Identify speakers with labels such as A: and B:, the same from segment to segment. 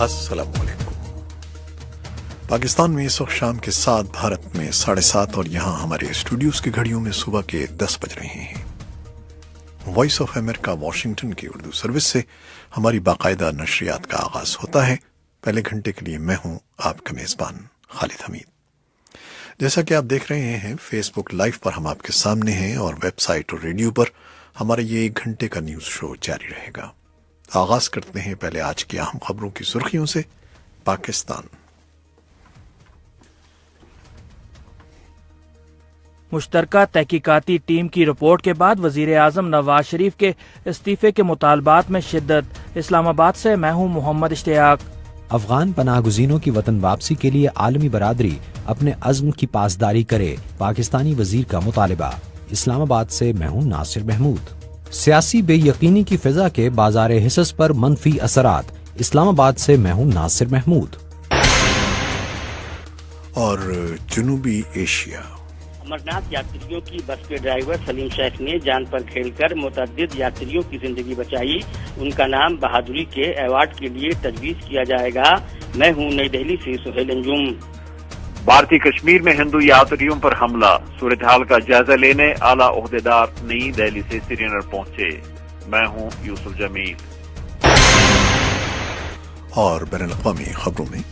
A: अस्सलाम वालेकुम। पाकिस्तान में इस वक्त शाम के 7, भारत में 7:30 और यहाँ हमारे स्टूडियोज की घड़ियों में सुबह के 10 बज रहे हैं। वॉइस ऑफ अमेरिका वाशिंगटन की उर्दू सर्विस से हमारी बाकायदा नशरियात का आगाज होता है। पहले घंटे के लिए मैं हूँ आपका मेज़बान खालिद हमीद। जैसा कि आप देख रहे हैं, फेसबुक लाइव पर हम आपके सामने हैं और वेबसाइट और रेडियो पर हमारा ये 1 घंटे का न्यूज़ शो जारी रहेगा। आगाज करते हैं पहले आज की अहम खबरों की सुर्खियों से। पाकिस्तान
B: मुश्तरका तहकीकाती टीम की रिपोर्ट के बाद वजीर आजम नवाज शरीफ के इस्तीफे के मुतालबात में शिद्दत। इस्लामाबाद से मैं हूँ मोहम्मद इश्तियाक।
C: अफगान पनाहगुज़ीनों की वतन वापसी के लिए आलमी बरादरी अपने अज़्म की पासदारी करे, पाकिस्तानी वजीर का मुतालबा। इस्लामाबाद से मैं हूँ नासिर महमूद। सियासी बेयकीनी की फिजा के बाजार हिस्स पर मनफी असरात। इस्लामाबाद से मैं हूँ नासिर महमूद।
A: और जनूबी एशिया,
D: अमरनाथ यात्रियों की बस के ड्राइवर सलीम शेख ने जान पर खेलकर मुतअद्दिद यात्रियों की जिंदगी बचाई। उनका नाम बहादुरी के अवार्ड के लिए तजवीज किया जाएगा। मैं हूँ नई दिल्ली से सुहेल अंजुम।
E: भारतीय कश्मीर में हिंदू यात्रियों पर हमला, सूरत हाल का जायजा लेने आला ओहदेदार नई दिल्ली से श्रीनगर पहुंचे। मैं हूं यूसुफ जमील।
A: और बैनुल-अक़वामी खबरों में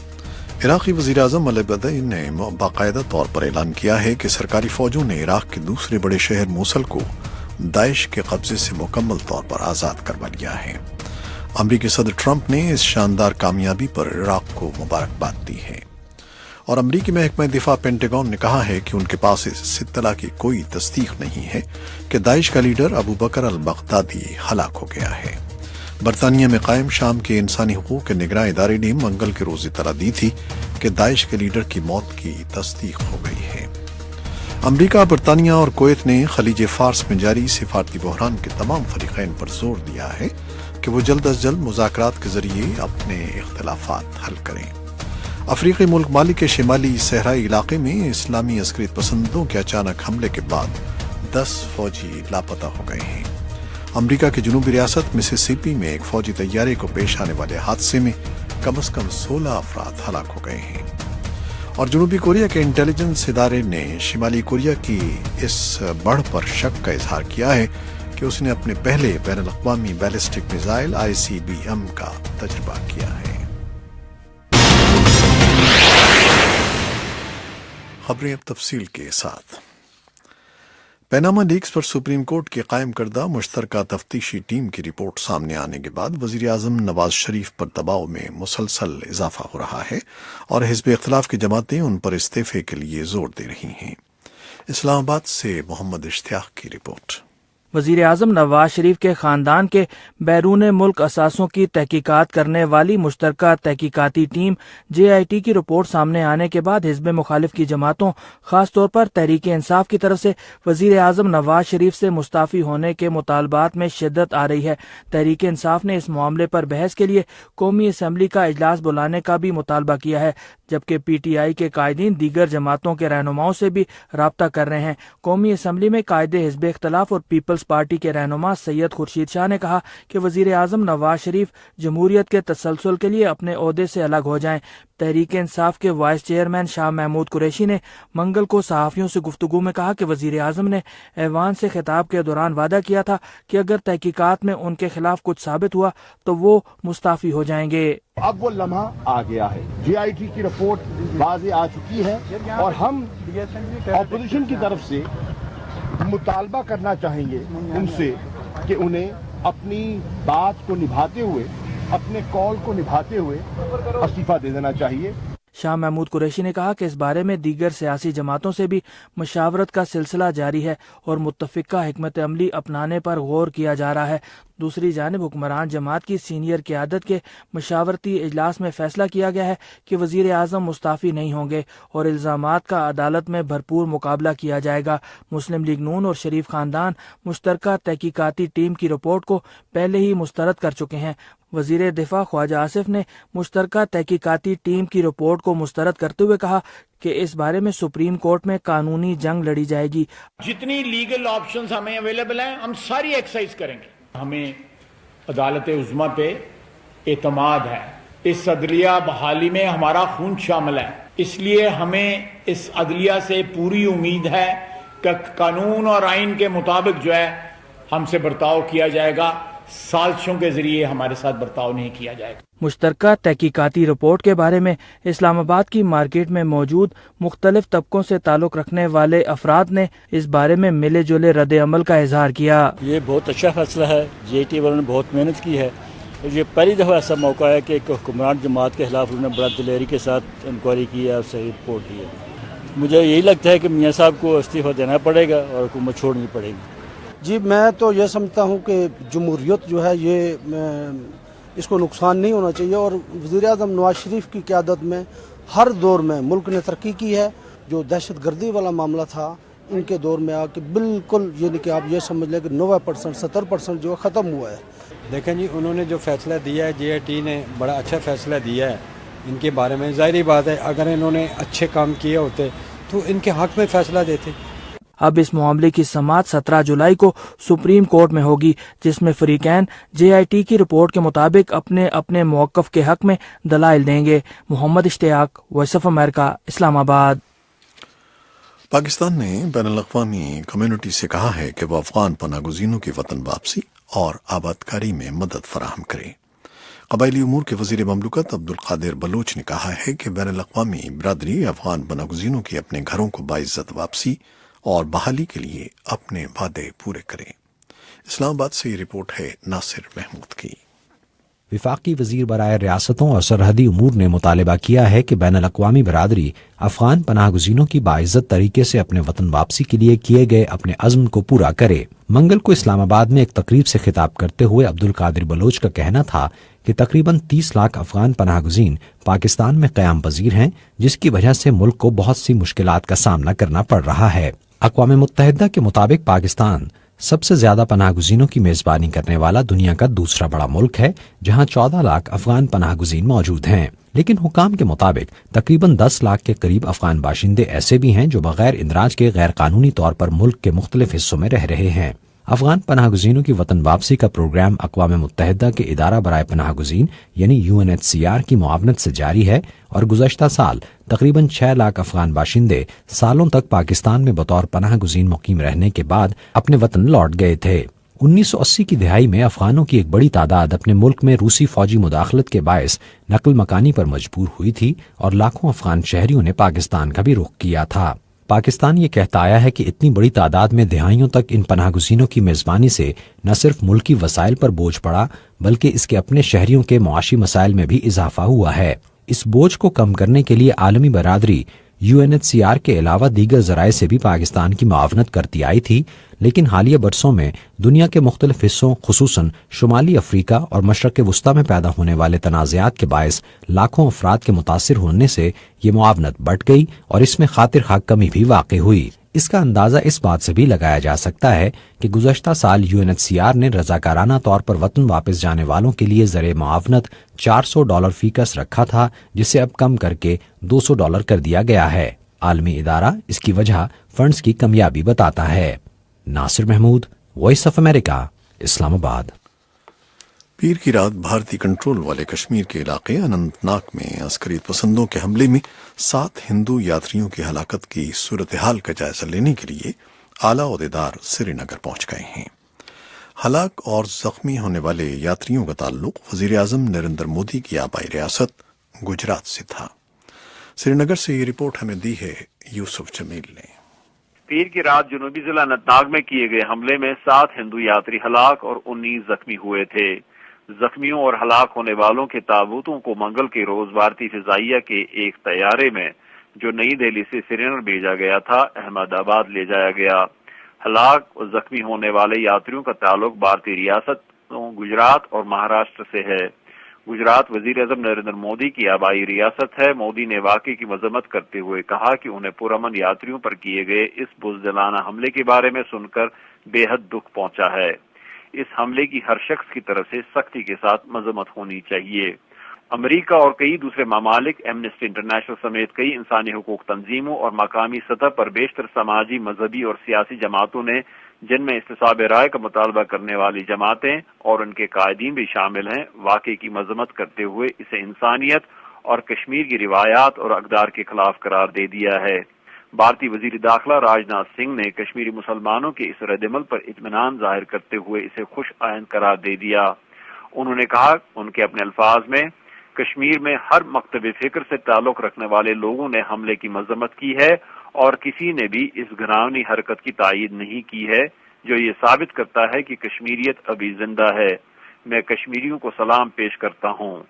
A: इराक़ी वज़ीर आज़म अली बदई ने बाकायदा तौर पर ऐलान किया है कि सरकारी फौजों ने इराक़ के दूसरे बड़े शहर मोसल को दाइश के कब्जे से मुकम्मल तौर पर आज़ाद करवा लिया है। अमरीकी सदर ट्रंप ने इस शानदार कामयाबी पर इराक़ को मुबारकबाद दी है और अमरीकी महकमा दिफा पेंटागन ने कहा है कि उनके पास इस इत्तला की कोई तस्दीक नहीं है कि दाइश का लीडर अबू बकर अल बगदादी हलाक हो गया है। बरतानिया में कायम शाम के इंसानी हुकूक के निगरान इदारे ने मंगल के रोज इत्तला दी थी कि दाइश के लीडर की मौत की तस्दीक हो गई है। अमरीका, बरतानिया और कुवैत ने खलीज फार्स में जारी सिफारती बहरान के तमाम फरीकैन पर जोर दिया है कि वो जल्द अज जल्द मुज़ाकरात के जरिए अपने इख्तिलाफात हल करें। अफ्रीकी मुल्क माली के शिमाली सहराई इलाके में इस्लामी अस्करियत पसंदों के अचानक हमले के बाद 10 फौजी लापता हो गए हैं। अमरीका की जनूबी रियासत मिसिसिपी में एक फौजी तैयारे को पेश आने वाले हादसे में कम से कम 16 अफराद हलाक हो गए हैं। और जनूबी कोरिया के इंटेलिजेंस इदारे ने शिमाली कोरिया की इस बढ़ पर शक का इजहार किया है कि उसने अपने पहले बैनुल-अक़वामी बैलिस्टिक मिसाइल ICBM का तजुर्बा किया है। खबरें अब तफसील के साथ। पैनामा लीक्स पर सुप्रीम कोर्ट की कायम करदा मुश्तरका तफ्तीशी टीम की रिपोर्ट सामने आने के बाद वज़ीर आज़म नवाज शरीफ पर दबाव में मुसलसल इजाफा हो रहा है और हिज़्ब इख्तिलाफ की जमातें उन पर इस्तीफे के लिए जोर दे रही हैं। इस्लामाबाद से मोहम्मद इश्तियाक की रिपोर्ट।
B: वज़ीर आज़म नवाज शरीफ के ख़ानदान के बैरून मुल्क असासों की तहकीकात करने वाली मुश्तरका तहकीकाती टीम JIT की रिपोर्ट सामने आने के बाद हिज़्ब मुखालिफ की जमातों, ख़ास तौर पर तहरीक इंसाफ की तरफ से वज़ीर आज़म नवाज शरीफ से मुस्ताफ़ी होने के मुतालबात में शिद्दत आ रही है। तहरीक इंसाफ ने इस मामले पर बहस के लिए कौमी असम्बली का इजलास बुलाने का भी मुतालबा किया है, जबकि PTI के कायदीन दीगर जमातों के रहनुमाओं से भी राब्ता कर रहे हैं। कौमी असम्बली में कायदे हिज़्ब इख्तिलाफ और पीपल्स पार्टी के रहनुमा सैयद खुर्शीद शाह ने कहा कि वज़ीर आज़म नवाज शरीफ जमहूरियत के तसलसल के लिए अपने ओहदे से अलग हो जाएं। तहरीक इंसाफ के वाइस चेयरमैन शाह महमूद कुरैशी ने मंगल को सहाफ़ियों से गुफ्तगू में कहा कि वज़ीर आज़म ने ऐवान से खिताब के दौरान वादा किया था कि अगर तहकीकात में उनके खिलाफ कुछ साबित हुआ तो वो मुस्ताफ़ी हो जाएंगे।
F: अब वो लम्हा आ गया है। JIT की रिपोर्ट वाज़े आ चुकी है और हम ऑपोजिशन की तरफ से मुतालबा करना चाहेंगे उनसे कि उन्हें अपनी बात को निभाते हुए, अपने कॉल को निभाते हुए इस्तीफा दे देना चाहिए।
B: शाह महमूद कुरैशी ने कहा कि इस बारे में दीगर सियासी जमातों से भी मशावरत का सिलसिला जारी है और मुत्तफ़िका हिकमत अमली अपनाने पर गौर किया जा रहा है। दूसरी जानिब हुक्मरान जमात की सीनियर क़यादत के मशावरती इजलास में फैसला किया गया है कि वज़ीर आज़म मुस्ताफ़ी नहीं होंगे और इल्ज़ामात का अदालत में भरपूर मुकाबला किया जाएगा। मुस्लिम लीग नून और शरीफ खानदान मुश्तरका तहकीकाती टीम की रिपोर्ट को पहले ही मुस्तरद कर चुके हैं। वज़ीर दिफा ख्वाजा आसिफ ने मुश्तरका तहकीकाती टीम की रिपोर्ट को मुस्तरद करते हुए कहा कि इस बारे में सुप्रीम कोर्ट में कानूनी जंग लड़ी जाएगी।
G: जितनी लीगल ऑप्शंस हमें अवेलेबल हैं हम सारी एक्सरसाइज करेंगे। हमें अदालत उज़्मा पे एतमाद है इस अदलिया बहाली में हमारा खून शामिल है, इसलिए हमें इस अदलिया से पूरी उम्मीद है कि कानून और आइन के मुताबिक जो है हमसे बर्ताव किया जाएगा, साजिशों के जरिए हमारे साथ बर्ताव नहीं किया जाएगा।
B: मुश्तरका तहकीकाती रिपोर्ट के बारे में इस्लामाबाद की मार्केट में मौजूद मुख्तलिफ तबकों से ताल्लुक़ रखने वाले अफराद ने इस बारे में मिले जुले रद्द अमल का इजहार किया।
H: ये बहुत अच्छा फैसला है, JIT वालों ने बहुत मेहनत की है। ये पहली दफ़ा ऐसा मौका है कि एक हुक्मरान जमात के खिलाफ उन्होंने बड़ा दिलेरी के साथ इंक्वायरी की है और सही रिपोर्ट दी है। मुझे यही लगता है कि मियाँ साहब को इस्तीफ़ा देना पड़ेगा और हुकूमत छोड़नी पड़ेगी।
I: जी मैं तो ये समझता हूँ कि जमहूरियत जो है ये इसको नुकसान नहीं होना चाहिए, और वज़ीर-ए-आज़म नवाज शरीफ की क़यादत में हर दौर में मुल्क ने तरक्की की है। जो दहशतगर्दी वाला मामला था इनके दौर में आके बिल्कुल ये नहीं कि आप ये समझ लें कि 90% 70% जो ख़त्म हुआ है।
J: देखें जी, उन्होंने जो फैसला दिया है, JIT ने बड़ा अच्छा फैसला दिया है इनके बारे में। ज़ाहिर बात है अगर इन्होंने अच्छे काम किए होते तो इनके हक़ में फैसला देते।
B: अब इस मामले की समाअत 17 जुलाई को सुप्रीम कोर्ट में होगी, जिसमें फरीकैन JIT की रिपोर्ट के मुताबिक अपने अपने मौक़िफ़ के हक में दलाइल देंगे। Mohammad Ishtiaq, voice of America, Islamabad.
A: Pakistan ने बैनुल-अक़वामी कम्युनिटी से कहा है कि वह अफगान पनाहगज़ीनों की वतन वापसी और आबादकारी में मदद फराहम करे। क़बायली उमूर के वज़ीर ममलकत अब्दुल क़ादिर बलोच ने कहा है कि बैनुल-अक़वामी बिरादरी अफगान पनाहगज़ीनों की अपने घरों को बाइज़्ज़त वापसी और बहाली के लिए अपने वादे पूरे करें। इस्लामाबाद से ये रिपोर्ट है नासिर महमूद की।
C: विफाकी वज़ीर बराए रियासतों और सरहदी उमूर ने मुतालबा किया है कि बैनुल-अक़वामी बिरादरी अफ़गान पनाहगज़ीनों की बाइज़्ज़त तरीके से अपने वतन वापसी के लिए किए गए अपने अज़्म को पूरा करे। मंगल को इस्लामाबाद में एक तकरीब से खिताब करते हुए अब्दुल क़ादिर बलोच का कहना था कि तकरीबन 30 लाख अफ़गान पनाहगज़ीन पाकिस्तान में क़याम पज़ीर हैं, जिसकी वजह से मुल्क को बहुत सी मुश्किलात का सामना करना पड़ रहा है। अक़वाम मुत्तहिदा के मुताबिक पाकिस्तान सबसे ज्यादा पनाहगज़ीनों की मेज़बानी करने वाला दुनिया का दूसरा बड़ा मुल्क है, जहां 14 लाख अफ़गान पनाहगज़ीन मौजूद हैं। लेकिन हुकाम के मुताबिक तकरीबन 10 लाख के करीब अफ़गान बाशिंदे ऐसे भी हैं जो बगैर इंदराज के गैर कानूनी तौर पर मुल्क के मुख्तलिफ हिस्सों में रह रहे हैं। अफ़गान पनाहगज़ीनों की वतन वापसी का प्रोग्राम अक़वाम मुत्तहिदा के इदारा बराए पनाहगज़ीन यानी UNHCR की मुआवनत से जारी है, और गुज़श्ता साल तकरीबन 6 लाख अफ़गान बाशिंदे सालों तक पाकिस्तान में बतौर पनाहगज़ीन मुक़ीम रहने के बाद अपने वतन लौट गए थे। 1980 की दिहाई में अफ़गानों की एक बड़ी तादाद अपने मुल्क में रूसी फौजी मुदाखलत के बायस नकल मकानी पर मजबूर हुई थी, और लाखों अफ़गान शहरियों ने पाकिस्तान का भी रुख किया था। पाकिस्तान ये कहता आया है कि इतनी बड़ी तादाद में दिहाइयों तक इन पनाहगज़ीनों की मेज़बानी से न सिर्फ मुल्की वसाइल पर बोझ पड़ा, बल्कि इसके अपने शहरियों के मुआशी मसाइल में भी इजाफा हुआ है। इस बोझ को कम करने के लिए आलमी बरादरी UNHCR के अलावा दीगर ज़राए से भी पाकिस्तान की मुआवनत करती आई थी, लेकिन हालिया बरसों में दुनिया के मुख्तलिफ हिस्सों खुसूसन शुमाली अफ्रीका और मशरक़ वस्ता में पैदा होने वाले तनाज़ात के बायस लाखों अफराद के मुतासिर होने से ये मुआवनत बढ़ गई और इसमें खातिर खाक कमी भी वाक़ हुई। इसका अंदाज़ा इस बात से भी लगाया जा सकता है कि गुज़श्ता साल UNHCR ने रज़ाकाराना तौर पर वतन वापस जाने वालों के लिए ज़रे मुआवनत $400 फ़ीकस रखा था, जिसे अब कम करके $200 कर दिया गया है। आलमी इदारा इसकी वजह फंड्स की कमियाबी बताता है। Nasir Mahmood, voice of America, Islamabad.
A: पीर की रात भारतीय कंट्रोल वाले कश्मीर के इलाके अनंतनाग में अस्करी पसंदों के हमले में 7 हिंदू यात्रियों की हलाकत की सूरत हाल का जायजा लेने के लिए आला ओहदेदार श्रीनगर पहुंच गए हैं। हलाक और जख्मी होने वाले यात्रियों का ताल्लुक वजीर आजम नरेंद्र मोदी की आबाई रियासत गुजरात से था। श्रीनगर से ये रिपोर्ट हमें दी है यूसुफ जमील ने।
E: पीर की रात जनूबी जिला अनंतनाग में किए गए हमले में 7 हिंदू यात्री हलाक और 19 जख्मी हुए थे। जख्मियों और हलाक होने वालों के ताबूतों को मंगल के रोज भारतीय फिजाइया के एक तैयारे में जो नई दिल्ली से श्रीनगर भेजा गया था, अहमदाबाद ले जाया गया। हलाक और जख्मी होने वाले यात्रियों का ताल्लुक भारतीय रियासतों गुजरात और महाराष्ट्र से है। गुजरात वजीर आजम नरेंद्र मोदी की आबाई रियासत है। मोदी ने वाकई की मजम्मत करते हुए कहा कि उन्हें पुरअमन यात्रियों पर किए गए इस बुज़दिलाना हमले के बारे में सुनकर बेहद दुख पहुंचा है। इस हमले की हर शख्स की तरफ से सख्ती के साथ मजम्मत होनी चाहिए। अमेरिका और कई दूसरे ममालिक, एमनेस्टी इंटरनेशनल समेत कई इंसानी हुकूक तंजीमों और मकामी सतह पर बेशतर समाजी, मजहबी और सियासी जमातों ने جن میں استصحاب رائے کا مطالبہ کرنے والی جماعتیں اور ان کے قائدین بھی شامل ہیں، واقعے کی مذمت کرتے ہوئے اسے انسانیت اور کشمیر کی روایات اور اقدار کے خلاف قرار دے دیا ہے۔ بھارتی وزیر داخلہ راجناتھ سنگھ نے کشمیری مسلمانوں کے اس رد عمل پر اطمینان ظاہر کرتے ہوئے اسے خوش آئند قرار دے دیا۔ انہوں نے کہا ان کے اپنے الفاظ میں، کشمیر میں ہر مکتب فکر سے تعلق رکھنے والے لوگوں نے حملے کی مذمت کی ہے اور کسی نے بھی اس گھناؤنی حرکت کی تائید نہیں کی ہے، جو یہ ثابت کرتا ہے کہ کشمیریت ابھی زندہ ہے۔ میں کشمیریوں کو سلام پیش کرتا ہوں۔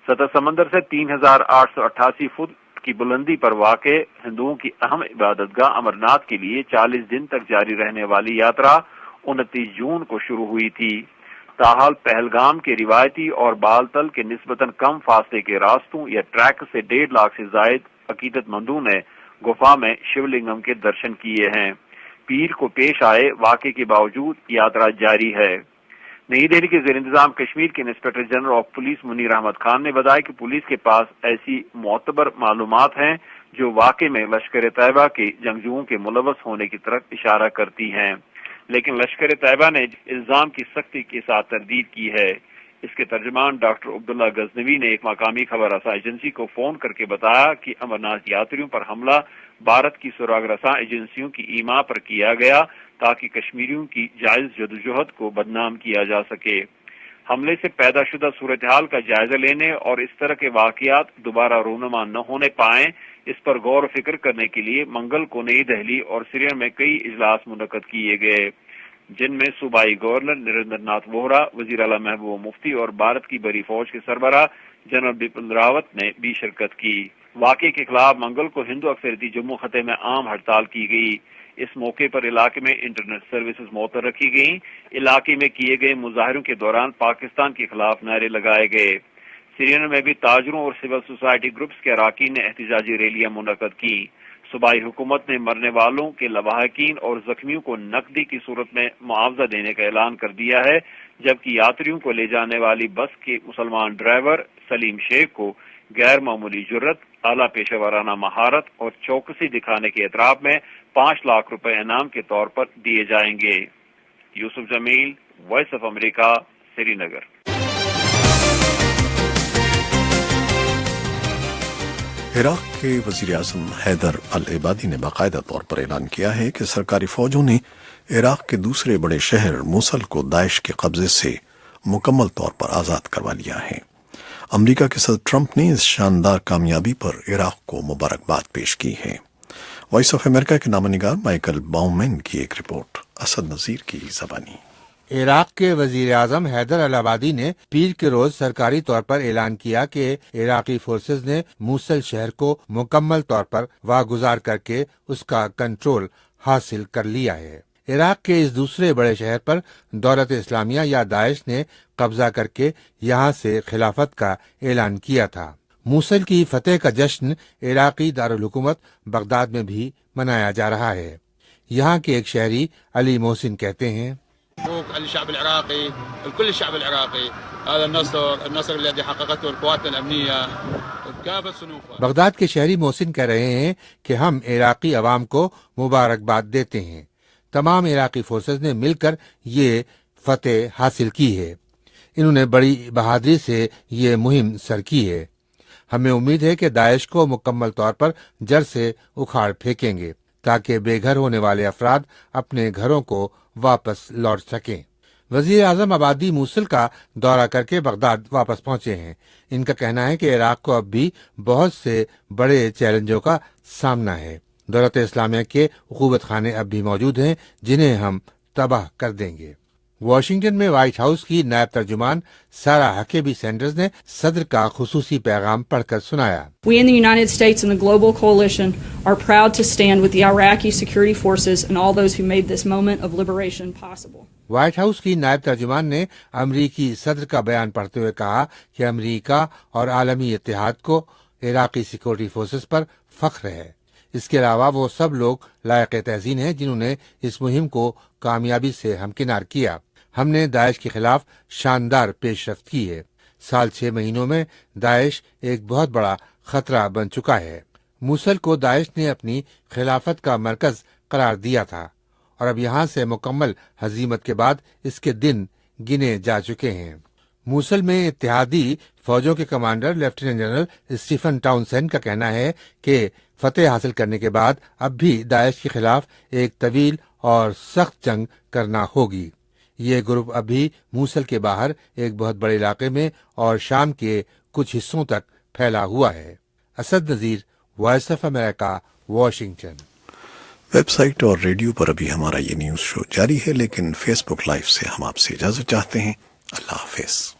E: سطح سمندر سے 3888 فٹ کی بلندی پر واقع ہندوؤں کی اہم عبادت گاہ امرناتھ کے لیے 40 دن تک جاری رہنے والی یاترا 29 جون کو شروع ہوئی تھی۔ تاحال پہلگام کے روایتی اور بالتل کے نسبتاً کم فاصلے کے راستوں یا ٹریک سے 1.5 لاکھ سے زائد عقیدت مندوں نے گفا میں شیو لنگم کے درشن کیے ہیں۔ پیر کو پیش آئے واقعے کے باوجود یاترا جاری ہے۔ نئی دہلی کے زیر انتظام کشمیر کے inspector general of police Munir Ahmed Khan نے بتایا کہ پولیس کے پاس ایسی معتبر معلومات ہیں جو واقعے میں لشکر طیبہ کے جنگجوؤں کے ملوث ہونے کی طرف اشارہ کرتی ہیں، لیکن لشکر طیبہ نے الزام کی سختی کے ساتھ تردید کی ہے۔ اس کے ترجمان ڈاکٹر عبداللہ غزنوی نے ایک مقامی خبر رساں ایجنسی کو فون کر کے بتایا کہ امرناتھ یاتریوں پر حملہ بھارت کی سراغ رساں ایجنسیوں کی ایما پر کیا گیا تاکہ کشمیریوں کی جائز جدوجہد کو بدنام کیا جا سکے۔ حملے سے پیدا شدہ صورتحال کا جائزہ لینے اور اس طرح کے واقعات دوبارہ رونما نہ ہونے پائیں، اس پر غور و فکر کرنے کے لیے منگل کو نئی دہلی اور سری میں کئی اجلاس منعقد کیے گئے، جن میں صوبائی گورنر نریندر ناتھ ووہرا، وزیر اعلیٰ محبوبہ مفتی اور بھارت کی بڑی فوج کے سربراہ جنرل بپن راوت نے بھی شرکت کی۔ واقعے کے خلاف منگل کو ہندو اکثریتی جموں خطے میں عام ہڑتال کی گئی۔ اس موقع پر علاقے میں انٹرنیٹ سروسز معطل رکھی گئیں۔ علاقے میں کیے گئے مظاہروں کے دوران پاکستان کے خلاف نعرے لگائے گئے۔ سری میں بھی تاجروں اور سول سوسائٹی گروپس کے اراکین نے احتجاجی ریلیاں منعقد کی۔ صوبائی حکومت نے مرنے والوں کے لواحقین اور زخمیوں کو نقدی کی صورت میں معاوضہ دینے کا اعلان کر دیا ہے، جبکہ یاتریوں کو لے جانے والی بس کے مسلمان ڈرائیور سلیم شیخ کو غیر معمولی جرت، اعلیٰ پیشہ ورانہ مہارت اور چوکسی دکھانے کے اعتراف میں 5 لاکھ روپے انعام کے طور پر دیے جائیں گے۔ یوسف جمیل، وائس آف امریکہ، سری نگر۔
A: عراق کے وزیر اعظم حیدر العبادی نے باقاعدہ طور پر اعلان کیا ہے کہ سرکاری فوجوں نے عراق کے دوسرے بڑے شہر موصل کو داعش کے قبضے سے مکمل طور پر آزاد کروا لیا ہے۔ امریکہ کے صدر ٹرمپ نے اس شاندار کامیابی پر عراق کو مبارکباد پیش کی ہے۔ وائس آف امریکہ کے نامہ نگار مائیکل باؤمین کی ایک رپورٹ، اسد نذیر کی زبانی۔
K: عراق کے وزیر اعظم حیدر العبادی نے پیر کے روز سرکاری طور پر اعلان کیا کہ عراقی فورسز نے موصل شہر کو مکمل طور پر واگزار کر کے اس کا کنٹرول حاصل کر لیا ہے۔ عراق کے اس دوسرے بڑے شہر پر دولت اسلامیہ یا داعش نے قبضہ کر کے یہاں سے خلافت کا اعلان کیا تھا۔ موصل کی فتح کا جشن عراقی دارالحکومت بغداد میں بھی منایا جا رہا ہے۔ یہاں کے ایک شہری علی محسن کہتے ہیں،
L: الشعب العراقي الكل الشعب العراقي هذا النصر الذي حققته القوات الأمنية كافة صنوفها۔
K: بغداد کے شہری محسن کہہ رہے ہیں کہ ہم عراقی عوام کو مبارکباد دیتے ہیں، تمام عراقی فورسز نے مل کر یہ فتح حاصل کی ہے، انہوں نے بڑی بہادری سے یہ مہم سر کی ہے۔ ہمیں امید ہے کہ داعش کو مکمل طور پر جڑ سے اکھاڑ پھینکیں گے تاکہ بے گھر ہونے والے افراد اپنے گھروں کو واپس لوٹ سکیں۔ وزیر اعظم آبادی موصل کا دورہ کر کے بغداد واپس پہنچے ہیں۔ ان کا کہنا ہے کہ عراق کو اب بھی بہت سے بڑے چیلنجوں کا سامنا ہے۔ دولت اسلامیہ کے عقوبت خانے اب بھی موجود ہیں جنہیں ہم تباہ کر دیں گے۔ واشنگٹن میں وائٹ ہاؤس کی نائب ترجمان سارا ہکیبی سینڈرز نے صدر کا خصوصی پیغام پڑھ کر سنایا۔
M: We in the United States and the global coalition are proud to stand with the Iraqi security forces and all those who made this moment of liberation possible.
K: White house کی نائب ترجمان نے امریکی صدر کا بیان پڑھتے ہوئے کہا کہ امریکہ اور عالمی اتحاد کو عراقی سیکورٹی فورسز پر فخر ہے۔ اس کے علاوہ وہ سب لوگ لائق تحسین ہیں جنہوں نے اس مہم کو کامیابی سے ہمکنار کیا۔ ہم نے داعش کے خلاف شاندار پیش رفت کی ہے۔ سال 6 مہینوں میں داعش ایک بہت بڑا خطرہ بن چکا ہے۔ موصل کو داعش نے اپنی خلافت کا مرکز قرار دیا تھا اور اب یہاں سے مکمل ہزیمت کے بعد اس کے دن گنے جا چکے ہیں۔ موصل میں اتحادی فوجوں کے commander lieutenant general Stephen Townsend کا کہنا ہے کہ فتح حاصل کرنے کے بعد اب بھی داعش کے خلاف ایک طویل اور سخت جنگ کرنا ہوگی۔ یہ گروپ اب بھی موصل کے باہر ایک بہت بڑے علاقے میں اور شام کے کچھ حصوں تک پھیلا ہوا ہے۔ Asad Nazir, voice of America, Washington.
A: Website اور ریڈیو پر ابھی ہمارا یہ نیوز شو جاری ہے، لیکن فیس بک لائیو سے ہم آپ سے اجازت چاہتے ہیں۔ اللہ حافظ۔